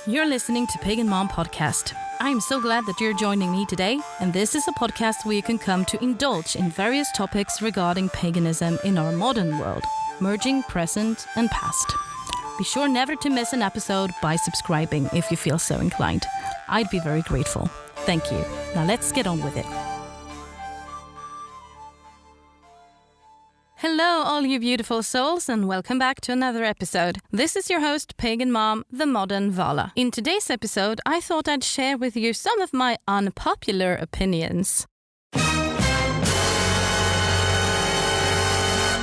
You're listening to Pagan Mom Podcast. I'm so glad that you're joining me today, and this is a podcast where you can come to indulge in various topics regarding paganism in our modern world, merging present and past. Be sure never to miss an episode by subscribing if you feel so inclined. I'd be very grateful. Thank you. Now let's get on with it. Hello, all you beautiful souls, and welcome back to another episode. This is your host, Pagan Mom, the Modern Vala. In today's episode, I thought I'd share with you some of my unpopular opinions.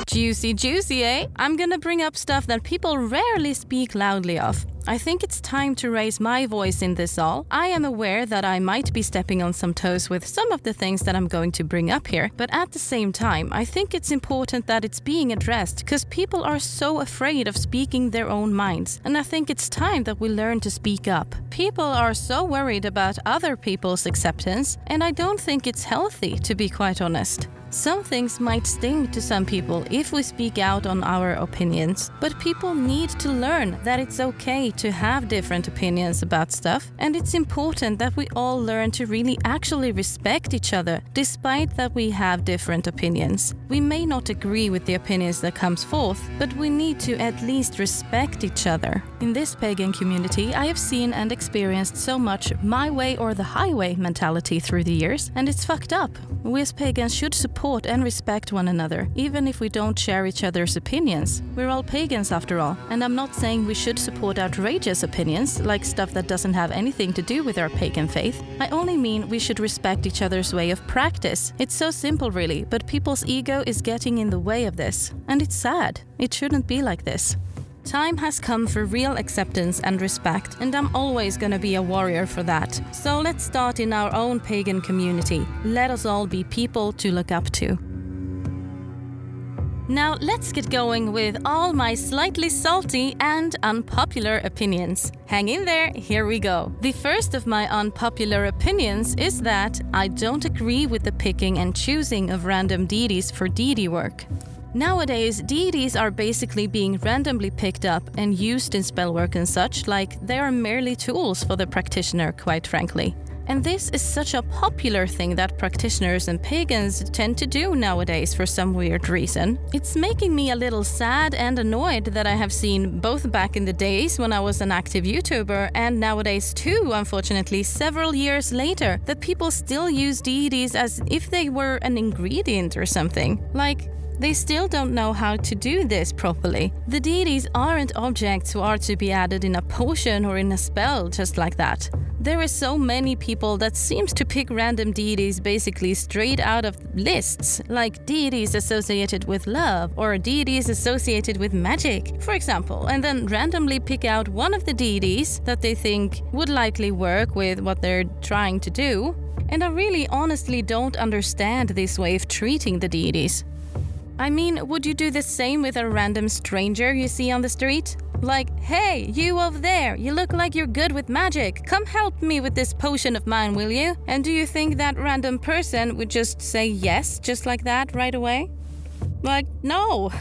Juicy, eh? I'm gonna bring up stuff that people rarely speak loudly of. I think it's time to raise my voice in this all. I am aware that I might be stepping on some toes with some of the things that I'm going to bring up here, but at the same time, I think it's important that it's being addressed because people are so afraid of speaking their own minds, and I think it's time that we learn to speak up. People are so worried about other people's acceptance, and I don't think it's healthy, to be quite honest. Some things might sting to some people if we speak out on our opinions, but people need to learn that it's okay to have different opinions about stuff, and it's important that we all learn to really actually respect each other, despite that we have different opinions. We may not agree with the opinions that comes forth, but we need to at least respect each other. In this pagan community, I have seen and experienced so much my way or the highway mentality through the years, and it's fucked up. We as pagans should support and respect one another, even if we don't share each other's opinions. We're all pagans after all, and I'm not saying we should support outrageous opinions, like stuff that doesn't have anything to do with our pagan faith. I only mean we should respect each other's way of practice. It's so simple really, but people's ego is getting in the way of this, and it's sad. It shouldn't be like this. Time has come for real acceptance and respect, and I'm always gonna be a warrior for that. So let's start in our own pagan community. Let us all be people to look up to. Now let's get going with all my slightly salty and unpopular opinions. Hang in there, here we go. The first of my unpopular opinions is that I don't agree with the picking and choosing of random deities for deity work. Nowadays, deities are basically being randomly picked up and used in spellwork and such, like they are merely tools for the practitioner, quite frankly. And this is such a popular thing that practitioners and pagans tend to do nowadays for some weird reason. It's making me a little sad and annoyed that I have seen both back in the days when I was an active YouTuber and nowadays too, unfortunately, several years later, that people still use deities as if they were an ingredient or something. Like, they still don't know how to do this properly. The deities aren't objects who are to be added in a potion or in a spell just like that. There are so many people that seems to pick random deities basically straight out of lists, like deities associated with love or deities associated with magic, for example, and then randomly pick out one of the deities that they think would likely work with what they're trying to do. And I really honestly don't understand this way of treating the deities. I mean, would you do the same with a random stranger you see on the street? Like, hey, you over there, you look like you're good with magic. Come help me with this potion of mine, will you? And do you think that random person would just say yes, just like that, right away? Like, no.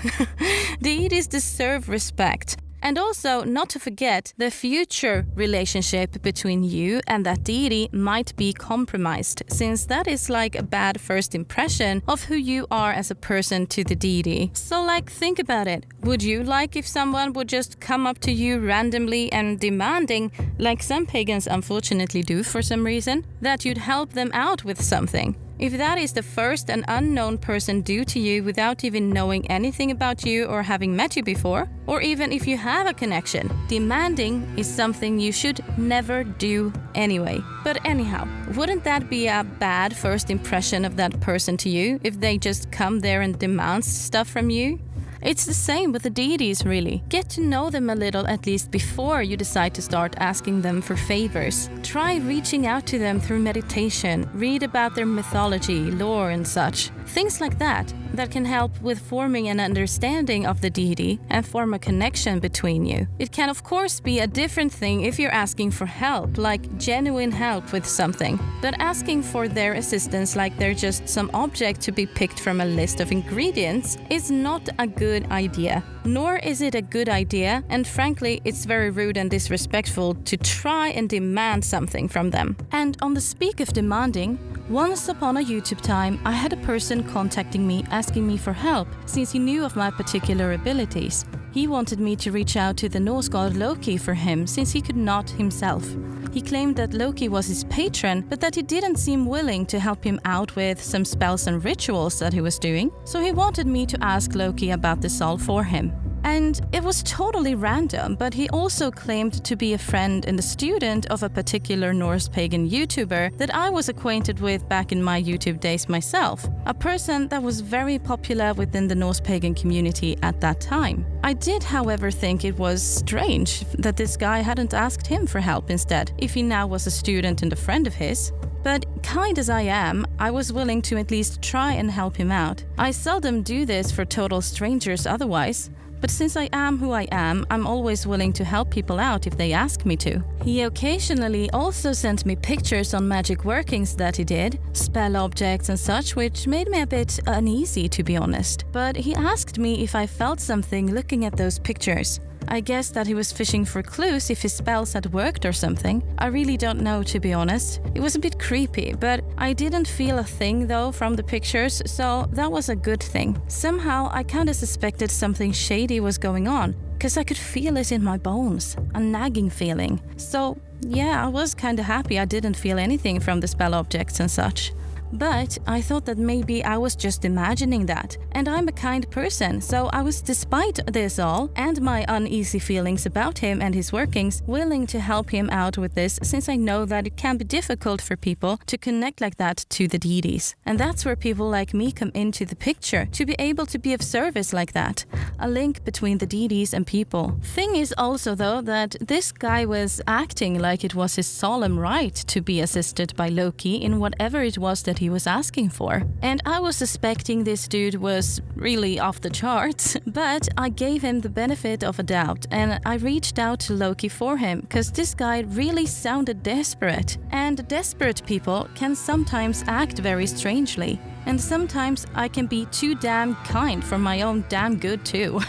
Deities deserve respect. And also, not to forget, the future relationship between you and that deity might be compromised, since that is like a bad first impression of who you are as a person to the deity. So like, think about it. Would you like if someone would just come up to you randomly and demanding, like some pagans unfortunately do for some reason, that you'd help them out with something? If that is the first an unknown person do to you without even knowing anything about you or having met you before, or even if you have a connection, demanding is something you should never do anyway. But anyhow, wouldn't that be a bad first impression of that person to you if they just come there and demand stuff from you? It's the same with the deities, really. Get to know them a little at least before you decide to start asking them for favors. Try reaching out to them through meditation, read about their mythology, lore and such. Things like that. that can help with forming an understanding of the deity and form a connection between you. It can of course be a different thing if you're asking for help, like genuine help with something, but asking for their assistance like they're just some object to be picked from a list of ingredients is not a good idea. Nor is it a good idea, and frankly, it's very rude and disrespectful to try and demand something from them. And on the speak of demanding, once upon a YouTube time, I had a person contacting me asking me for help since he knew of my particular abilities. He wanted me to reach out to the Norse god Loki for him since he could not himself. He claimed that Loki was his patron, but that he didn't seem willing to help him out with some spells and rituals that he was doing, so he wanted me to ask Loki about this all for him. And it was totally random, but he also claimed to be a friend and a student of a particular Norse pagan YouTuber that I was acquainted with back in my YouTube days myself, a person that was very popular within the Norse pagan community at that time. I did, however, think it was strange that this guy hadn't asked him for help instead, if he now was a student and a friend of his. But kind as I am, I was willing to at least try and help him out. I seldom do this for total strangers otherwise. But since I am who I am, I'm always willing to help people out if they ask me to. He occasionally also sent me pictures on magic workings that he did, spell objects and such, which made me a bit uneasy, to be honest. But he asked me if I felt something looking at those pictures. I guess that he was fishing for clues if his spells had worked or something. I really don't know, to be honest. It was a bit creepy, but I didn't feel a thing though from the pictures, so that was a good thing. Somehow I kinda suspected something shady was going on, because I could feel it in my bones, a nagging feeling. So yeah, I was kinda happy I didn't feel anything from the spell objects and such. But I thought that maybe I was just imagining that, and I'm a kind person, so I was, despite this all, and my uneasy feelings about him and his workings, willing to help him out with this since I know that it can be difficult for people to connect like that to the deities. And that's where people like me come into the picture, to be able to be of service like that, a link between the deities and people. Thing is also though that this guy was acting like it was his solemn right to be assisted by Loki in whatever it was that he was asking for. And I was suspecting this dude was really off the charts, but I gave him the benefit of a doubt and I reached out to Loki for him because this guy really sounded desperate. And desperate people can sometimes act very strangely. And sometimes I can be too damn kind for my own damn good too.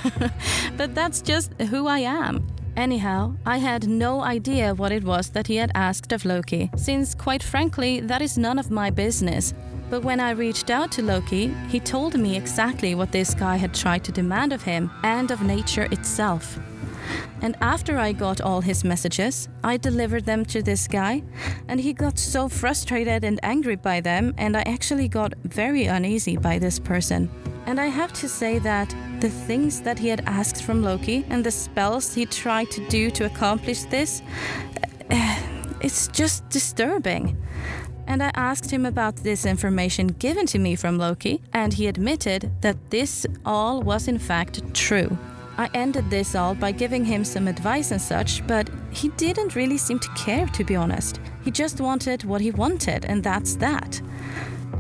But that's just who I am. Anyhow, I had no idea what it was that he had asked of Loki, since quite frankly that is none of my business. But when I reached out to Loki, he told me exactly what this guy had tried to demand of him and of nature itself. And after I got all his messages, I delivered them to this guy, and he got so frustrated and angry by them, and I actually got very uneasy by this person. And I have to say that the things that he had asked from Loki and the spells he tried to do to accomplish this, it's just disturbing. And I asked him about this information given to me from Loki, and he admitted that this all was in fact true. I ended this all by giving him some advice and such, but he didn't really seem to care, to be honest. He just wanted what he wanted, and that's that.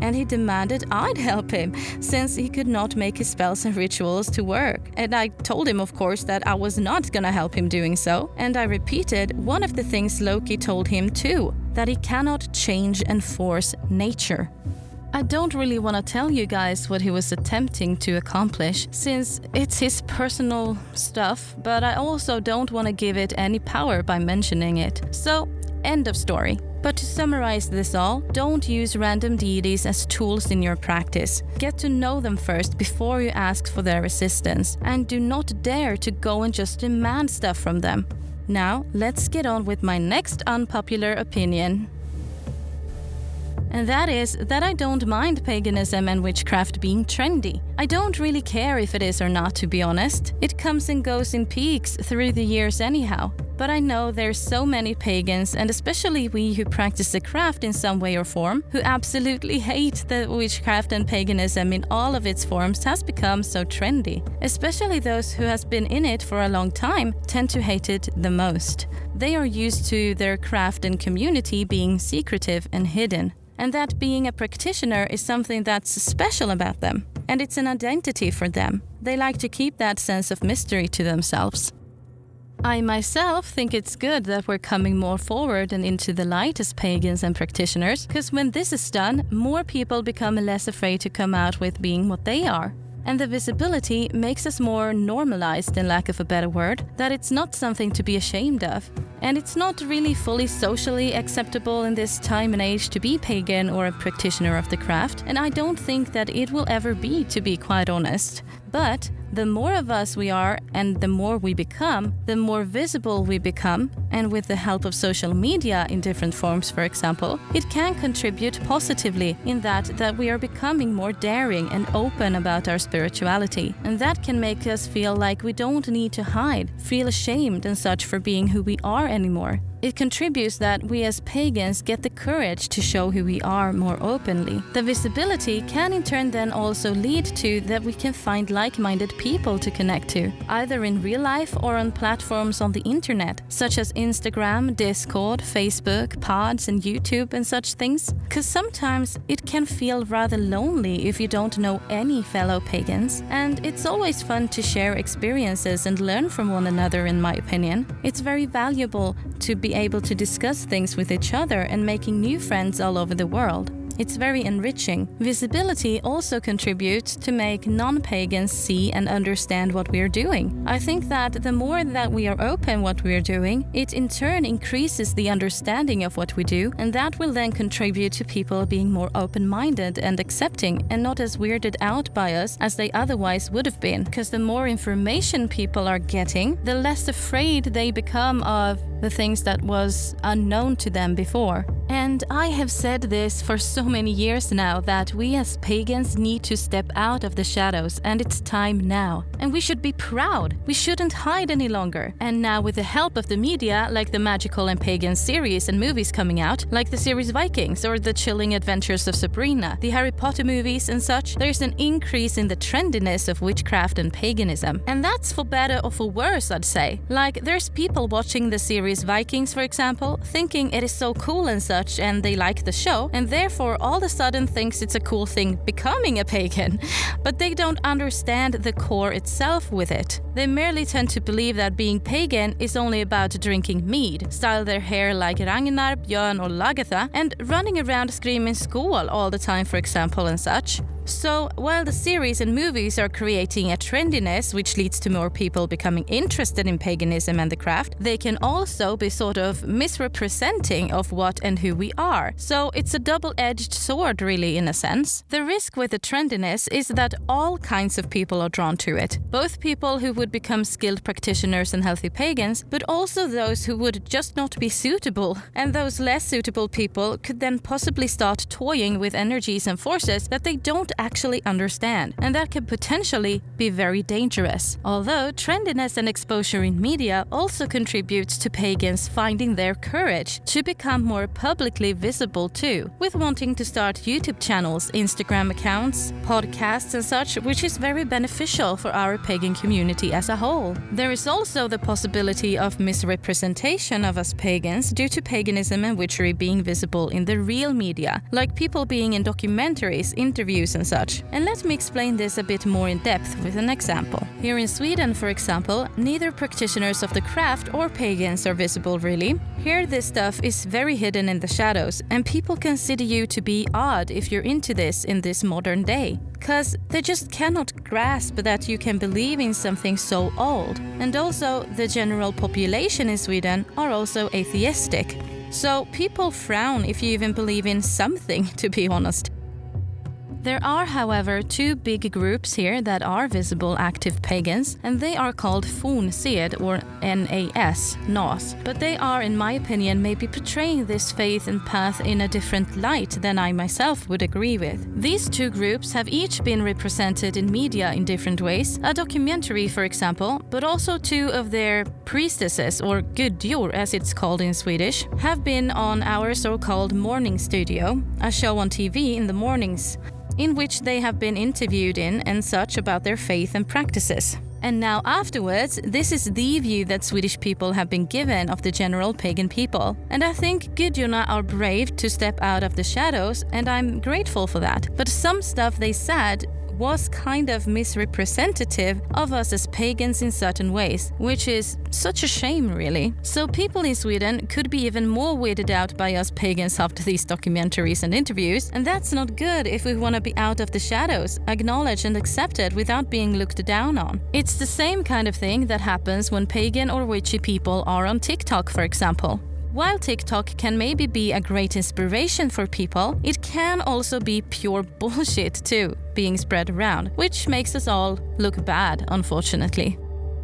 And he demanded I'd help him, since he could not make his spells and rituals to work. And I told him, of course, that I was not gonna help him doing so. And I repeated one of the things Loki told him too, that he cannot change and force nature. I don't really want to tell you guys what he was attempting to accomplish, since it's his personal stuff, but I also don't want to give it any power by mentioning it. So, end of story. But to summarize this all, don't use random deities as tools in your practice. Get to know them first before you ask for their assistance, and do not dare to go and just demand stuff from them. Now, let's get on with my next unpopular opinion. And that is that I don't mind paganism and witchcraft being trendy. I don't really care if it is or not, to be honest. It comes and goes in peaks through the years anyhow. But I know there's so many pagans, and especially we who practice the craft in some way or form, who absolutely hate that witchcraft and paganism in all of its forms has become so trendy. Especially those who has been in it for a long time tend to hate it the most. They are used to their craft and community being secretive and hidden, and that being a practitioner is something that's special about them. and it's an identity for them. They like to keep that sense of mystery to themselves. I myself think it's good that we're coming more forward and into the light as pagans and practitioners, because when this is done, more people become less afraid to come out with being what they are. And the visibility makes us more normalized, in lack of a better word, that it's not something to be ashamed of. And it's not really fully socially acceptable in this time and age to be pagan or a practitioner of the craft, and I don't think that it will ever be, to be quite honest. But the more of us we are and the more we become, the more visible we become, and with the help of social media in different forms, for example, it can contribute positively in that we are becoming more daring and open about our spirituality. And that can make us feel like we don't need to hide, feel ashamed and such for being who we are anymore. It contributes that we as pagans get the courage to show who we are more openly. The visibility can in turn then also lead to that we can find like-minded people to connect to, either in real life or on platforms on the internet, such as Instagram, Discord, Facebook, Pods and YouTube and such things. Because sometimes it can feel rather lonely if you don't know any fellow pagans, and it's always fun to share experiences and learn from one another, in my opinion. It's very valuable to be able to discuss things with each other and making new friends all over the world. It's very enriching. Visibility also contributes to make non-pagans see and understand what we are doing. I think that the more that we are open what we are doing, it in turn increases the understanding of what we do, and that will then contribute to people being more open-minded and accepting and not as weirded out by us as they otherwise would have been. Because the more information people are getting, the less afraid they become of the things that was unknown to them before. And I have said this for so many years now, that we as pagans need to step out of the shadows, and it's time now. And we should be proud. We shouldn't hide any longer. And now with the help of the media, like the magical and pagan series and movies coming out, like the series Vikings or the chilling adventures of Sabrina, the Harry Potter movies and such, there's an increase in the trendiness of witchcraft and paganism. And that's for better or for worse, I'd say. Like, there's people watching the series Vikings, for example, thinking it is so cool and such, and they like the show, and therefore all of a sudden thinks it's a cool thing becoming a pagan. But they don't understand the core itself with it. They merely tend to believe that being pagan is only about drinking mead, style their hair like Ragnar, Björn or Lagertha, and running around screaming skål all the time, for example, and such. So, while the series and movies are creating a trendiness which leads to more people becoming interested in paganism and the craft, they can also be sort of misrepresenting of what and who we are. So, it's a double-edged sword, really, in a sense. The risk with the trendiness is that all kinds of people are drawn to it. Both people who would become skilled practitioners and healthy pagans, but also those who would just not be suitable. And those less suitable people could then possibly start toying with energies and forces that they don't actually understand, and that can potentially be very dangerous. Although trendiness and exposure in media also contributes to pagans finding their courage to become more publicly visible too, with wanting to start YouTube channels, Instagram accounts, podcasts and such, which is very beneficial for our pagan community as a whole. There is also the possibility of misrepresentation of us pagans due to paganism and witchery being visible in the real media, like people being in documentaries, interviews and such. And let me explain this a bit more in depth with an example. Here in Sweden, for example, neither practitioners of the craft or pagans are visible really. Here this stuff is very hidden in the shadows, and people consider you to be odd if you're into this in this modern day. Because they just cannot grasp that you can believe in something so old. And also, the general population in Sweden are also atheistic. So people frown if you even believe in something, to be honest. There are, however, two big groups here that are visible active pagans, and they are called fornsed or NAS. But they are, in my opinion, maybe portraying this faith and path in a different light than I myself would agree with. These two groups have each been represented in media in different ways, a documentary for example, but also two of their priestesses, or gudjor as it's called in Swedish, have been on our so-called morning studio, a show on TV in the mornings, in which they have been interviewed in and such about their faith and practices. And now afterwards, this is the view that Swedish people have been given of the general pagan people. And I think gudjorna are brave to step out of the shadows, and I'm grateful for that. But some stuff they said was kind of misrepresentative of us as pagans in certain ways, which is such a shame really. So people in Sweden could be even more weirded out by us pagans after these documentaries and interviews, and that's not good if we want to be out of the shadows, acknowledged and accepted without being looked down on. It's the same kind of thing that happens when pagan or witchy people are on TikTok, for example. While TikTok can maybe be a great inspiration for people, it can also be pure bullshit too, being spread around, which makes us all look bad, unfortunately.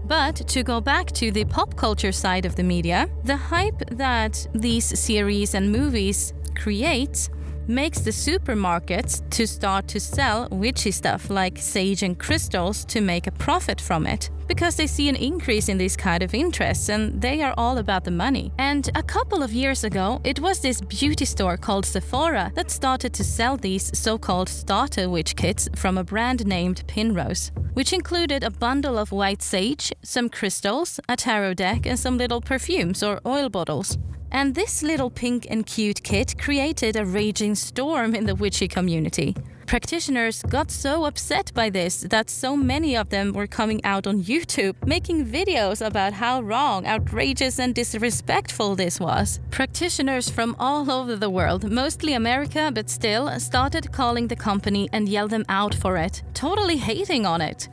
But to go back to the pop culture side of the media, the hype that these series and movies create makes the supermarkets to start to sell witchy stuff like sage and crystals to make a profit from it. Because they see an increase in these kind of interests and they are all about the money. And a couple of years ago, it was this beauty store called Sephora that started to sell these so-called starter witch kits from a brand named Pinrose, which included a bundle of white sage, some crystals, a tarot deck and some little perfumes or oil bottles. And this little pink and cute kit created a raging storm in the witchy community. Practitioners got so upset by this that so many of them were coming out on YouTube, making videos about how wrong, outrageous and disrespectful this was. Practitioners from all over the world, mostly America but still, started calling the company and yelled them out for it, totally hating on it.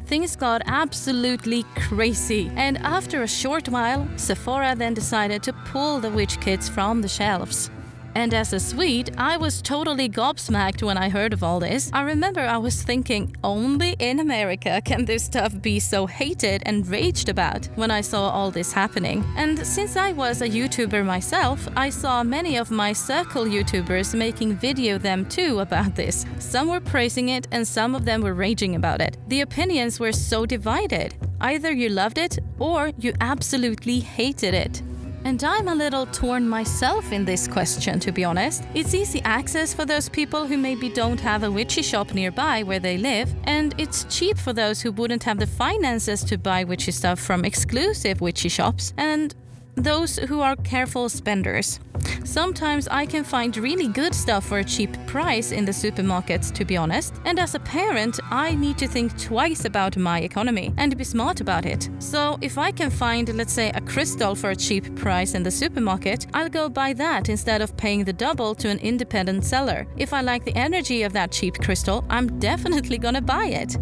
Things got absolutely crazy, and after a short while, Sephora then decided to pull the witch kits from the shelves. And as a Swede, I was totally gobsmacked when I heard of all this. I remember I was thinking, only in America can this stuff be so hated and raged about when I saw all this happening. And since I was a YouTuber myself, I saw many of my circle YouTubers making video them too about this. Some were praising it and some of them were raging about it. The opinions were so divided. Either you loved it or you absolutely hated it. And I'm a little torn myself in this question, to be honest. It's easy access for those people who maybe don't have a witchy shop nearby where they live, and it's cheap for those who wouldn't have the finances to buy witchy stuff from exclusive witchy shops, and those who are careful spenders. Sometimes I can find really good stuff for a cheap price in the supermarkets, to be honest. And as a parent, I need to think twice about my economy and be smart about it. So if I can find, let's say, a crystal for a cheap price in the supermarket, I'll go buy that instead of paying the double to an independent seller. If I like the energy of that cheap crystal, I'm definitely gonna buy it.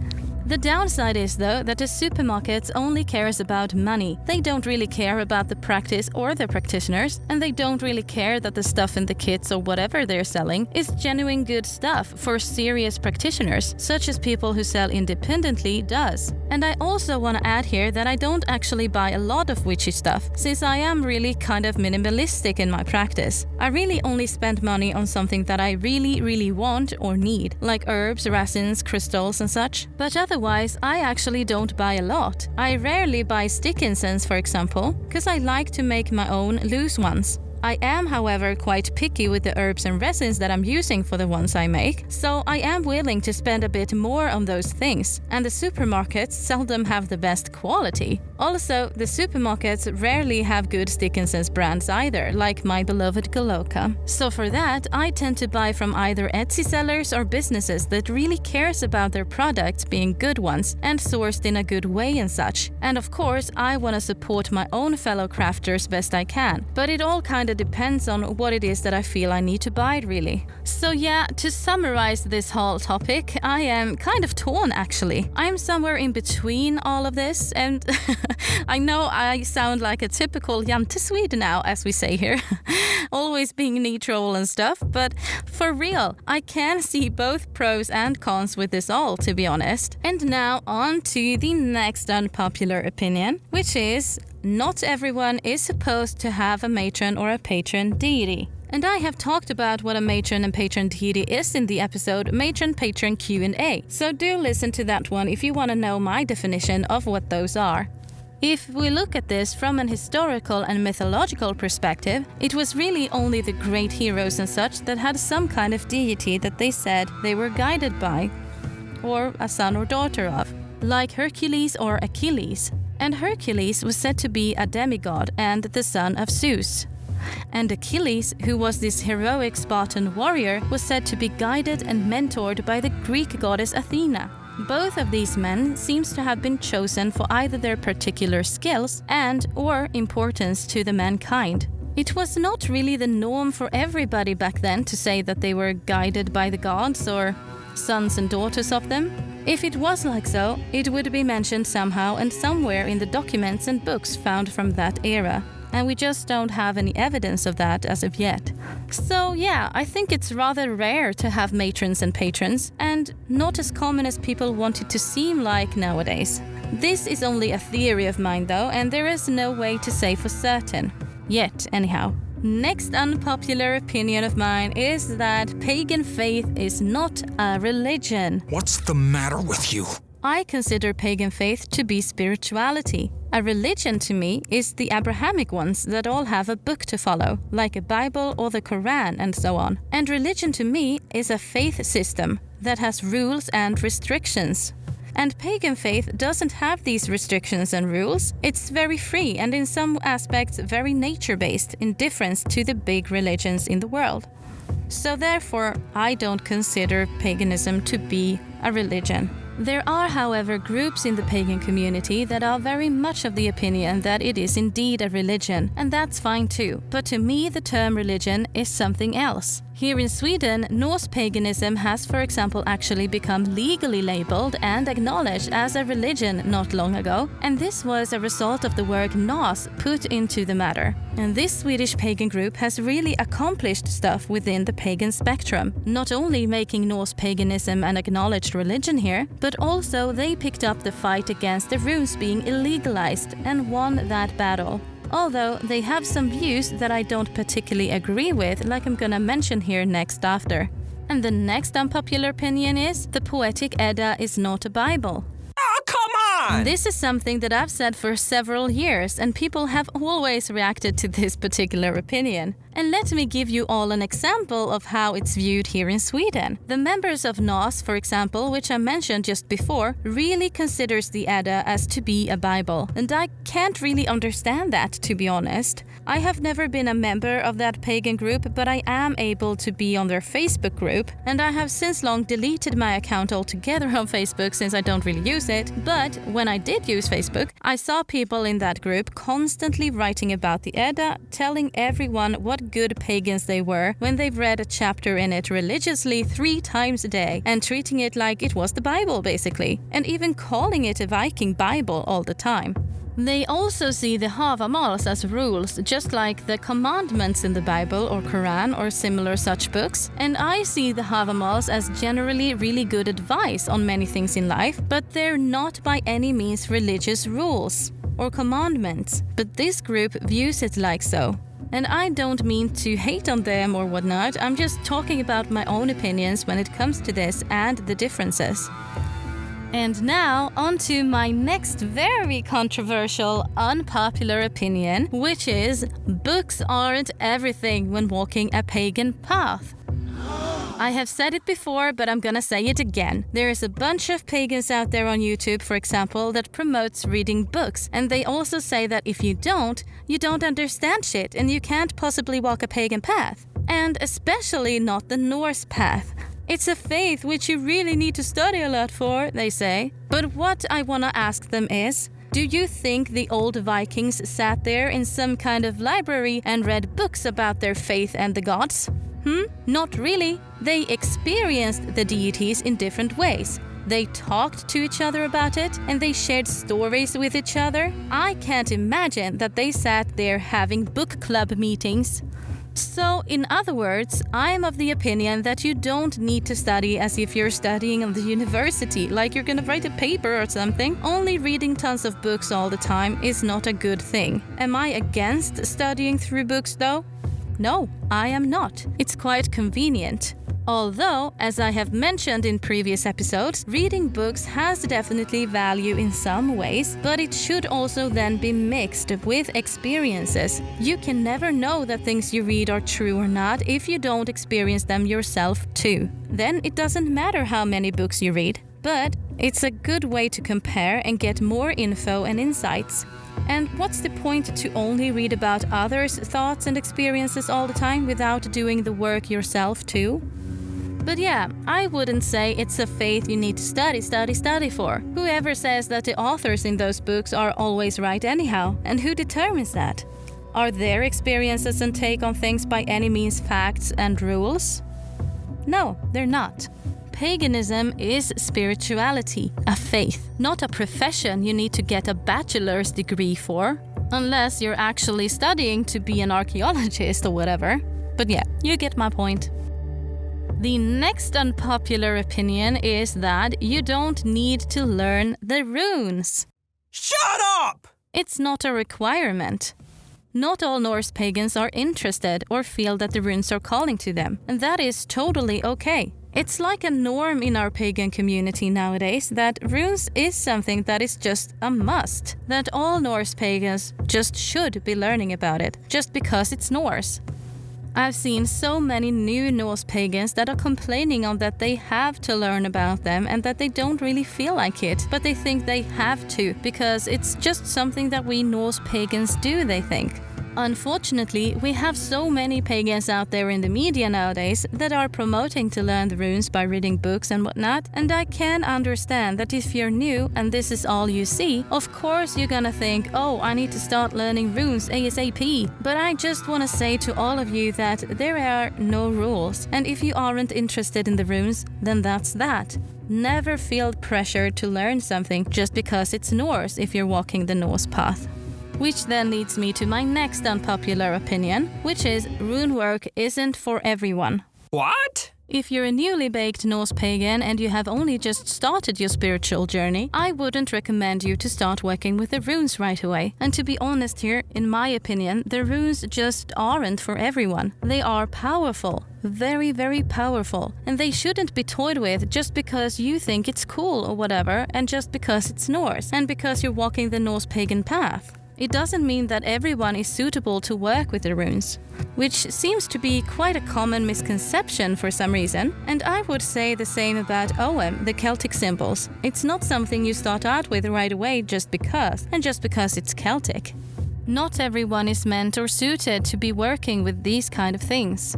The downside is, though, that the supermarkets only cares about money. They don't really care about the practice or the practitioners, and they don't really care that the stuff in the kits or whatever they're selling is genuine good stuff for serious practitioners, such as people who sell independently does. And I also want to add here that I don't actually buy a lot of witchy stuff, since I am really kind of minimalistic in my practice. I really only spend money on something that I really want or need, like herbs, resins, crystals and such. But otherwise, I actually don't buy a lot. I rarely buy stick incense, for example, because I like to make my own loose ones. I am, however, quite picky with the herbs and resins that I'm using for the ones I make, so I am willing to spend a bit more on those things, and the supermarkets seldom have the best quality. Also, the supermarkets rarely have good stick incense brands either, like my beloved Goloka. So for that, I tend to buy from either Etsy sellers or businesses that really cares about their products being good ones and sourced in a good way and such. And of course, I want to support my own fellow crafters best I can, but it all kind of depends on what it is that I feel I need to buy, really. So yeah, to summarize this whole topic, I am kind of torn actually. I'm somewhere in between all of this, and I know I sound like a typical Jante Swede now, as we say here, always being neutral and stuff, but for real, I can see both pros and cons with this all, to be honest. And now on to the next unpopular opinion, which is not everyone is supposed to have a matron or a patron deity. And I have talked about what a matron and patron deity is in the episode Matron Patron Q&A, so do listen to that one if you want to know my definition of what those are. If we look at this from an historical and mythological perspective, it was really only the great heroes and such that had some kind of deity that they said they were guided by, or a son or daughter of, like Hercules or Achilles. And Hercules was said to be a demigod and the son of Zeus. And Achilles, who was this heroic Spartan warrior, was said to be guided and mentored by the Greek goddess Athena. Both of these men seems to have been chosen for either their particular skills and or importance to the mankind. It was not really the norm for everybody back then to say that they were guided by the gods or sons and daughters of them. If it was like so, it would be mentioned somehow and somewhere in the documents and books found from that era. And we just don't have any evidence of that as of yet. So yeah, I think it's rather rare to have matrons and patrons, and not as common as people want it to seem like nowadays. This is only a theory of mine though, and there is no way to say for certain. Yet, anyhow. Next unpopular opinion of mine is that pagan faith is not a religion. What's the matter with you? I consider pagan faith to be spirituality. A religion to me is the Abrahamic ones that all have a book to follow, like a Bible or the Quran and so on. And religion to me is a faith system that has rules and restrictions. And pagan faith doesn't have these restrictions and rules. It's very free and in some aspects very nature-based in difference to the big religions in the world. So therefore, I don't consider paganism to be a religion. There are, however, groups in the pagan community that are very much of the opinion that it is indeed a religion, and that's fine too. But to me, the term religion is something else. Here in Sweden, Norse paganism has, for example, actually become legally labeled and acknowledged as a religion not long ago, and this was a result of the word Norse put into the matter. And this Swedish pagan group has really accomplished stuff within the pagan spectrum, not only making Norse paganism an acknowledged religion here, but also they picked up the fight against the runes being illegalized and won that battle. Although they have some views that I don't particularly agree with, like I'm gonna mention here next after. And the next unpopular opinion is the Poetic Edda is not a Bible. Oh, come on! This is something that I've said for several years, and people have always reacted to this particular opinion. And let me give you all an example of how it's viewed here in Sweden. The members of Norse, for example, which I mentioned just before, really considers the Edda as to be a Bible. And I can't really understand that, to be honest. I have never been a member of that pagan group, but I am able to be on their Facebook group. And I have since long deleted my account altogether on Facebook since I don't really use it. But when I did use Facebook, I saw people in that group constantly writing about the Edda, telling everyone what good pagans they were when they've read a chapter in it religiously 3 times a day and treating it like it was the Bible basically, and even calling it a Viking Bible all the time. They also see the Havamals as rules, just like the commandments in the Bible or Quran or similar such books. And I see the Havamals as generally really good advice on many things in life, but they're not by any means religious rules or commandments. But this group views it like so. And I don't mean to hate on them or whatnot, I'm just talking about my own opinions when it comes to this and the differences. And now, on to my next very controversial, unpopular opinion, which is books aren't everything when walking a pagan path. I have said it before, but I'm gonna say it again. There is a bunch of pagans out there on YouTube, for example, that promotes reading books, and they also say that if you don't understand shit, and you can't possibly walk a pagan path. And especially not the Norse path. It's a faith which you really need to study a lot for, they say. But what I wanna ask them is, do you think the old Vikings sat there in some kind of library and read books about their faith and the gods? Not really. They experienced the deities in different ways. They talked to each other about it, and they shared stories with each other. I can't imagine that they sat there having book club meetings. So, in other words, I am of the opinion that you don't need to study as if you're studying in the university, like you're gonna write a paper or something. Only reading tons of books all the time is not a good thing. Am I against studying through books though? No, I am not. It's quite convenient. Although, as I have mentioned in previous episodes, reading books has definitely value in some ways, but it should also then be mixed with experiences. You can never know that things you read are true or not if you don't experience them yourself too. Then it doesn't matter how many books you read, but it's a good way to compare and get more info and insights. And what's the point to only read about others' thoughts and experiences all the time without doing the work yourself too? But yeah, I wouldn't say it's a faith you need to study for. Whoever says that the authors in those books are always right anyhow, and who determines that? Are their experiences and take on things by any means facts and rules? No, they're not. Paganism is spirituality, a faith, not a profession you need to get a bachelor's degree for, unless you're actually studying to be an archaeologist or whatever. But yeah, you get my point. The next unpopular opinion is that you don't need to learn the runes. Shut up! It's not a requirement. Not all Norse pagans are interested or feel that the runes are calling to them, and that is totally okay. It's like a norm in our pagan community nowadays that runes is something that is just a must, that all Norse pagans just should be learning about it, just because it's Norse. I've seen so many new Norse pagans that are complaining on that they have to learn about them and that they don't really feel like it, but they think they have to because it's just something that we Norse pagans do, they think. Unfortunately, we have so many pagans out there in the media nowadays that are promoting to learn the runes by reading books and whatnot, and I can understand that if you're new and this is all you see, of course you're gonna think, oh, I need to start learning runes ASAP. But I just wanna say to all of you that there are no rules, and if you aren't interested in the runes, then that's that. Never feel pressured to learn something just because it's Norse if you're walking the Norse path. Which then leads me to my next unpopular opinion, which is rune work isn't for everyone. What? If you're a newly baked Norse pagan and you have only just started your spiritual journey, I wouldn't recommend you to start working with the runes right away. And to be honest here, in my opinion, the runes just aren't for everyone. They are powerful. Very, very powerful. And they shouldn't be toyed with just because you think it's cool or whatever, and just because it's Norse, and because you're walking the Norse pagan path. It doesn't mean that everyone is suitable to work with the runes, which seems to be quite a common misconception for some reason. And I would say the same about Ogham, the Celtic symbols. It's not something you start out with right away just because it's Celtic. Not everyone is meant or suited to be working with these kind of things.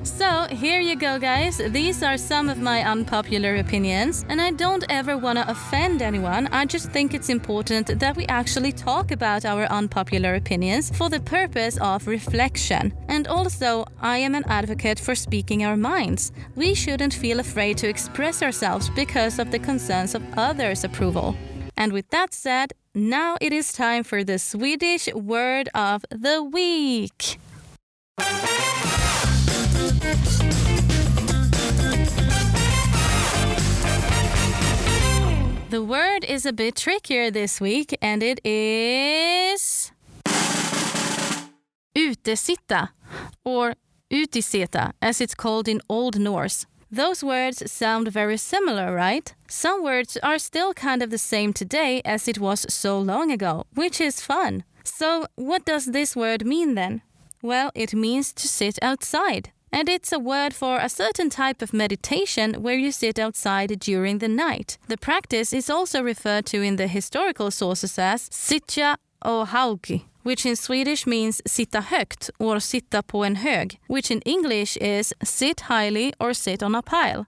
So here you go, guys. These are some of my unpopular opinions, and I don't ever want to offend anyone. I just think it's important that we actually talk about our unpopular opinions for the purpose of reflection. And also, I am an advocate for speaking our minds. We shouldn't feel afraid to express ourselves because of the concerns of others' approval. And with that said, now it is time for the Swedish word of the week. The word is a bit trickier this week, and it is utesitta, or utiseta, as it's called in Old Norse. Those words sound very similar, right? Some words are still kind of the same today as it was so long ago, which is fun. So what does this word mean then? Well, it means to sit outside. And it's a word for a certain type of meditation where you sit outside during the night. The practice is also referred to in the historical sources as sittja och haugi, which in Swedish means sitta högt or sitta på en hög, which in English is sit highly or sit on a pile.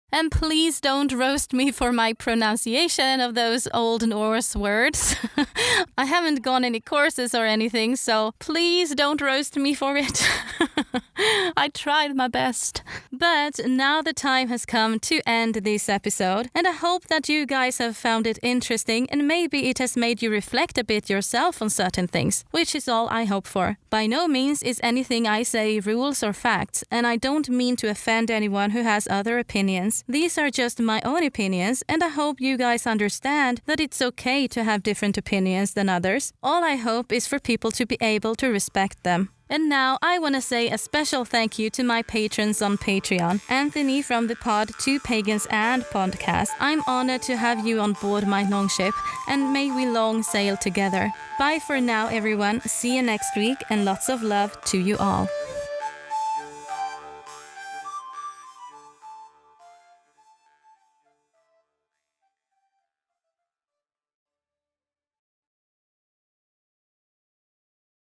And please don't roast me for my pronunciation of those Old Norse words. I haven't gone any courses or anything, so please don't roast me for it. I tried my best. But now the time has come to end this episode, and I hope that you guys have found it interesting and maybe it has made you reflect a bit yourself on certain things, which is all I hope for. By no means is anything I say rules or facts, and I don't mean to offend anyone who has other opinions. These are just my own opinions, and I hope you guys understand that it's okay to have different opinions than others. All I hope is for people to be able to respect them. And now I want to say a special thank you to my patrons on Patreon, Anthony from the pod Two Pagans and podcast. I'm honored to have you on board my longship, and may we long sail together. Bye for now, everyone. See you next week, and lots of love to you all.